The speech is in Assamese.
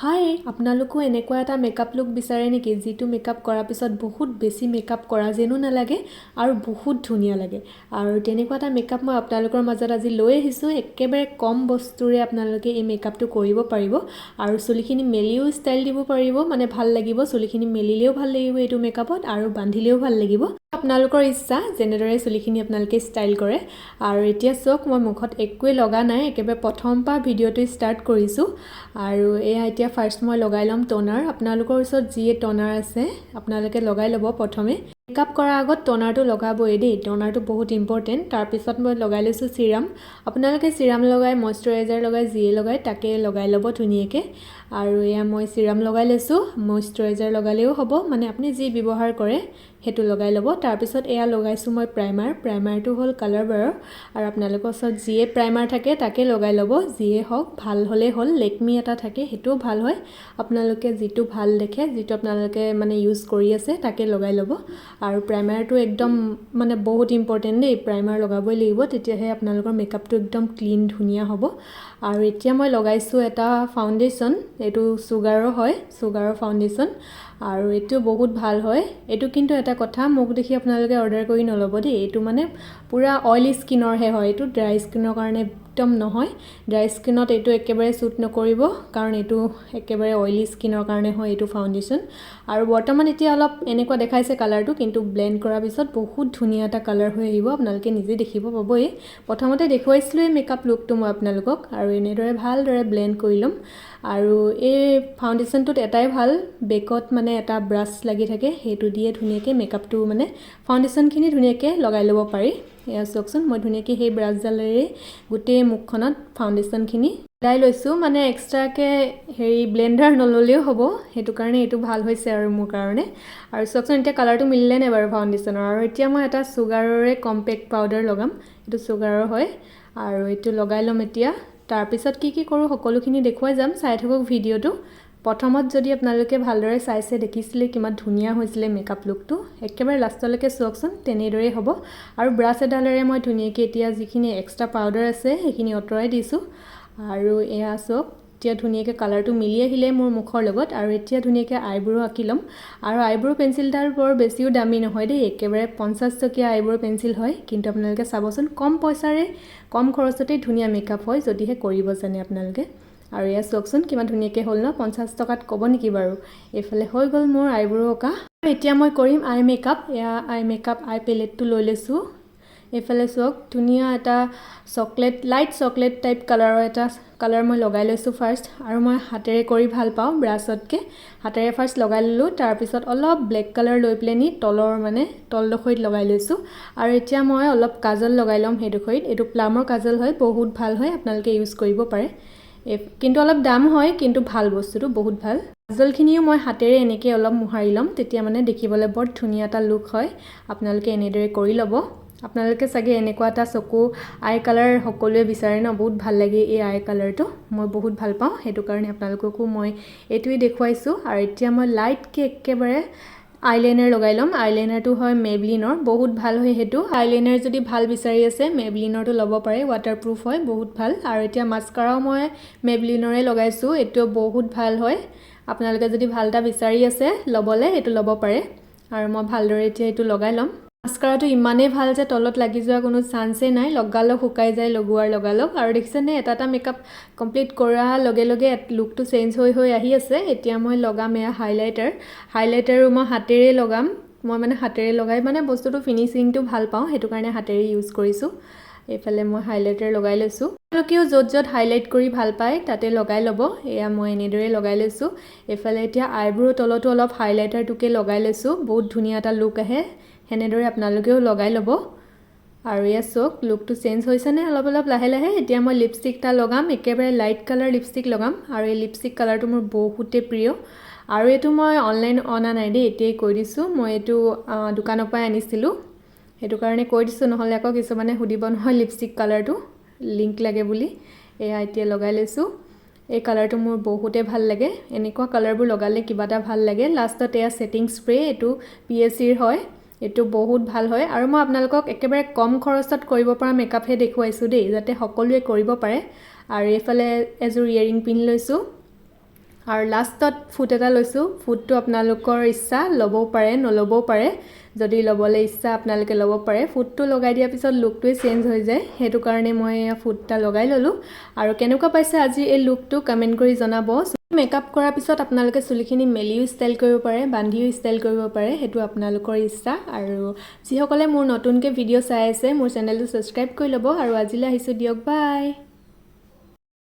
হাই আপোনালোকো এনেকুৱা এটা মেকআপ লুক বিচাৰে নেকি যিটো মেকআপ কৰাৰ পিছত বহুত বেছি মেকআপ কৰা যেনো নালাগে আৰু বহুত ধুনীয়া লাগে আৰু তেনেকুৱা এটা মেকআপ মই আপোনালোকৰ মাজত আজি লৈ আহিছোঁ একেবাৰে কম বস্তুৰে আপোনালোকে এই মেকআপটো কৰিব পাৰিব আৰু চুলিখিনি মেলিও ষ্টাইল দিব পাৰিব মানে ভাল লাগিব চুলিখিনি মেলিলেও ভাল লাগিব এইটো মেকআপত আৰু বান্ধিলেও ভাল লাগিব আপোনালোকৰ ইচ্ছা যেনেদৰে চুলিখিনি আপোনালোকে ষ্টাইল কৰে আৰু এতিয়া চাওক মই মুখত একোৱে লগা নাই একেবাৰে প্ৰথম পৰা ভিডিঅ'টো ষ্টাৰ্ট কৰিছোঁ আৰু এয়া এতিয়া ফাৰ্ষ্ট মই লগাই ল'ম টোনাৰ আপোনালোকৰ ওচৰত যিয়ে টোনাৰ আছে আপোনালোকে লগাই ল'ব প্ৰথমে মেকআপ কৰাৰ আগত টোনাৰটো লগাবই দেই টোনাৰটো বহুত ইম্পৰ্টেণ্ট তাৰপিছত মই লগাই লৈছোঁ চিৰাম আপোনালোকে চিৰাম লগাই মইশ্চাৰাইজাৰ লগাই যিয়ে লগাই তাকে লগাই ল'ব ধুনীয়াকৈ আৰু এয়া মই চিৰাম লগাই লৈছোঁ মইশ্চাৰাইজাৰ লগালেও হ'ব মানে আপুনি যি ব্যৱহাৰ কৰে সেইটো লগাই ল'ব তাৰপিছত এয়া লগাইছোঁ মই প্ৰাইমাৰটো হ'ল কালাৰ বাৰৰ আৰু আপোনালোকৰ ওচৰত যিয়ে প্ৰাইমাৰ থাকে তাকে লগাই ল'ব যিয়ে হওক ভাল হ'লে হ'ল লেকমি এটা থাকে সেইটোও ভাল হয় আপোনালোকে যিটো ভাল দেখে যিটো আপোনালোকে মানে ইউজ কৰি আছে তাকে লগাই ল'ব আৰু প্ৰাইমাৰটো একদম মানে বহুত ইম্পৰ্টেণ্ট দেই প্ৰাইমাৰ লগাবই লাগিব তেতিয়াহে আপোনালোকৰ মেকআপটো একদম ক্লিন ধুনীয়া হ'ব আৰু এতিয়া মই লগাইছোঁ এটা ফাউণ্ডেশ্যন এইটো চুগাৰৰ হয় চুগাৰৰ ফাউণ্ডেশ্যন আৰু এইটো বহুত ভাল হয় এইটো কিন্তু এটা কথা মোক দেখি আপোনালোকে অৰ্ডাৰ কৰি নল'ব দেই এইটো মানে পুৰা অইলি স্কিনৰহে হয় এইটো ড্ৰাই স্কিনৰ কাৰণে একদম নহয় ড্ৰাই স্কিনত এইটো একেবাৰে শ্বুট নকৰিব কাৰণ এইটো একেবাৰে অইলি স্কিনৰ কাৰণে হয় এইটো ফাউণ্ডেশ্যন আৰু বৰ্তমান এতিয়া অলপ এনেকুৱা দেখাইছে কালাৰটো কিন্তু ব্লেণ্ড কৰাৰ পিছত বহুত ধুনীয়া এটা কালাৰ হৈ আহিব আপোনালোকে নিজে দেখিব পাবই প্ৰথমতে দেখুৱাইছিলোঁ এই মেকআপ লুকটো মই আপোনালোকক আৰু এনেদৰে ভালদৰে ব্লেণ্ড কৰি ল'ম আৰু এই ফাউণ্ডেশ্যনটোত এটাই ভাল বেকত মানে এটা ব্ৰাছ লাগি থাকে সেইটো দিয়ে ধুনীয়াকৈ মেকআপটো মানে ফাউণ্ডেশ্যনখিনি ধুনীয়াকৈ লগাই ল'ব পাৰি এয়া চাওকচোন মই ধুনীয়াকৈ সেই ব্ৰাছডালেৰে গোটেই মুখখনত ফাউণ্ডেশ্যনখিনি লগাই লৈছোঁ মানে এক্সট্ৰাকৈ ব্লেণ্ডাৰ নল'লেও হ'ব সেইটো কাৰণে এইটো ভাল হৈছে আৰু মোৰ কাৰণে আৰু চাওকচোন এতিয়া কালাৰটো মিলিলে নাই বাৰু ফাউণ্ডেশ্যনৰ আৰু এতিয়া মই এটা চুগাৰৰে কম্পেক্ট পাউডাৰ লগাম এইটো চুগাৰৰ হয় আৰু এইটো লগাই ল'ম এতিয়া তাৰপিছত কি কৰোঁ সকলোখিনি দেখুৱাই যাম চাই থাকক ভিডিঅ'টো প্ৰথমত যদি আপোনালোকে ভালদৰে চাইছে দেখিছিলে কিমান ধুনীয়া হৈছিলে মেকআপ লুকটো একেবাৰে লাষ্টলৈকে চাওকচোন তেনেদৰেই হ'ব আৰু ব্ৰাছ এডালেৰে মই ধুনীয়াকৈ এতিয়া যিখিনি এক্সট্ৰা পাউডাৰ আছে সেইখিনি আঁতৰাই দিছোঁ আৰু এয়া চাওক এতিয়া ধুনীয়াকৈ কালাৰটো মিলি আহিলে মোৰ মুখৰ লগত আৰু এতিয়া ধুনীয়াকৈ আইব্ৰ' আঁকি ল'ম আৰু আইব্ৰ' পেঞ্চিলডাল বৰ বেছিও দামী নহয় দেই একেবাৰে 50 টকীয়া আইব্ৰ' পেঞ্চিল হয় কিন্তু আপোনালোকে চাবচোন কম পইচাৰে কম খৰচতেই ধুনীয়া মেকআপ হয় যদিহে কৰিব জানে আপোনালোকে আৰু এয়া চাওকচোন কিমান ধুনীয়াকৈ হ'ল ন 50 টকাত ক'ব নেকি বাৰু এইফালে হৈ গ'ল মোৰ আইব্ৰ' অঁকা এতিয়া মই কৰিম আই মেকআপ এয়া আই পেলেটটো লৈ লৈছোঁ এইফালে চাওক ধুনীয়া এটা লাইট চকলেট টাইপ কালাৰৰ এটা কালাৰ মই লগাই লৈছোঁ ফাৰ্ষ্ট আৰু মই হাতেৰে কৰি ভাল পাওঁ ব্ৰাছতকৈ হাতেৰে ফাৰ্ষ্ট লগাই ল'লোঁ তাৰপিছত অলপ ব্লেক কালাৰ লৈ পেলাইনি তলডোখৰিত লগাই লৈছোঁ আৰু এতিয়া মই অলপ কাজল লগাই ল'ম সেইডোখৰিত এইটো প্লামৰ কাজল হয় বহুত ভাল হয় আপোনালোকে ইউজ কৰিব পাৰে কিন্তু অলপ দাম হয় কিন্তু ভাল বস্তুটো বহুত ভাল কাজলখিনিও মই হাতেৰে এনেকৈ অলপ মোহাৰি ল'ম তেতিয়া মানে দেখিবলৈ বৰ ধুনীয়া এটা লুক হয় আপোনালোকে এনেদৰে কৰি ল'ব আপোনালোকে চাগে এনেকুৱা এটা চকু আই কালাৰ সকলোৱে বিচাৰে ন বহুত ভাল লাগে এই আই কালাৰটো মই বহুত ভাল পাওঁ সেইটো কাৰণে আপোনালোককো মই এইটোৱে দেখুৱাইছোঁ আৰু এতিয়া মই লাইটকৈ একেবাৰে আইলাইনাৰ লগাই ল'ম আইলাইনাৰটো হয় মেবলিনৰ বহুত ভাল হয় সেইটো আইলাইনাৰ যদি ভাল বিচাৰি আছে মেবলিনৰটো ল'ব পাৰে ৱাটাৰপ্ৰুফ হয় বহুত ভাল আৰু এতিয়া মাস্কাৰাও মই মেবলিনৰে লগাইছোঁ এইটো বহুত ভাল হয় আপোনালোকে যদি ভাল এটা বিচাৰি আছে ল'বলৈ এইটো ল'ব পাৰে আৰু মই ভালদৰে এতিয়া এইটো লগাই ল'ম মাস্কাৰাটো ইমানেই ভাল যে তলত লাগি যোৱা কোনো চান্সেই নাই লগালগ শুকাই যায় লগোৱাৰ লগালগ আৰু দেখিছেনে এটা মেকআপ কমপ্লিট কৰাৰ লগে লগে লুকটো চেঞ্জ হৈ আহি আছে এতিয়া মই লগাম এয়া হাইলাইটাৰো মই হাতেৰে লগাম মই মানে হাতেৰে লগাই মানে বস্তুটো ফিনিচিংটো ভাল পাওঁ সেইটো কাৰণে হাতেৰে ইউজ কৰিছোঁ এইফালে মই হাইলাইটাৰ লগাই লৈছোঁ আপোনালোকেও য'ত হাইলাইট কৰি ভাল পায় তাতে লগাই ল'ব এয়া মই এনেদৰে লগাই লৈছোঁ এইফালে এতিয়া আইব্ৰ' তলতো অলপ হাইলাইটাৰটোকে লগাই লৈছোঁ বহুত ধুনীয়া এটা লুক আহে সেনেদৰে আপোনালোকেও লগাই ল'ব আৰু এয়া চাওক লুকটো চেঞ্জ হৈছেনে অলপ লাহে লাহে এতিয়া মই লিপষ্টিক এটা লগাম একেবাৰে লাইট কালাৰ লিপষ্টিক লগাম আৰু এই লিপষ্টিক কালাৰটো মোৰ বহুতেই প্ৰিয় আৰু এইটো মই অনলাইন অনা নাই দেই এতিয়াই কৈ দিছোঁ মই এইটো দোকানৰ পৰাই আনিছিলোঁ সেইটো কাৰণে কৈ দিছোঁ নহ'লে আকৌ কিছুমানে সুধিব নহয় লিপষ্টিক কালাৰটো লিংক লাগে বুলি এয়া এতিয়া লগাই লৈছোঁ এই কালাৰটো মোৰ বহুতেই ভাল লাগে এনেকুৱা কালাৰবোৰ লগালে কিবা এটা ভাল লাগে লাষ্টত এয়া ছেটিং স্প্ৰে এইটো PSCৰ হয় এইটো বহুত ভাল হয় আৰু মই আপোনালোকক একেবাৰে কম খৰচত কৰিব পৰা মেকআপহে দেখুৱাইছোঁ দেই যাতে সকলোৱে কৰিব পাৰে আৰু এইফালে এযোৰ ইয়েৰিং পিন লৈছোঁ আৰু লাষ্টত ফুট এটা লৈছোঁ ফুটটো আপোনালোকৰ ইচ্ছা ল'বও পাৰে নল'বও পাৰে যদি ল'বলৈ ইচ্ছা আপোনালোকে ল'ব পাৰে ফুটটো লগাই দিয়াৰ পিছত লুকটোৱে চেঞ্জ হৈ যায় সেইটো কাৰণে মই ফুট এটা লগাই ল'লোঁ আৰু কেনেকুৱা পাইছে আজি এই লুকটো কমেণ্ট কৰি জনাব মেকআপ কৰাৰ পিছত আপোনালোকে চুলিখিনি মেলিও ষ্টাইল কৰিব পাৰে বান্ধিও ষ্টাইল কৰিব পাৰে সেইটো আপোনালোকৰ ইচ্ছা আৰু যিসকলে মোৰ নতুনকৈ ভিডিঅ' চাই আছে মোৰ চেনেলটো ছাবস্ক্ৰাইব কৰি ল'ব আৰু আজিলৈ আহিছোঁ দিয়ক বাই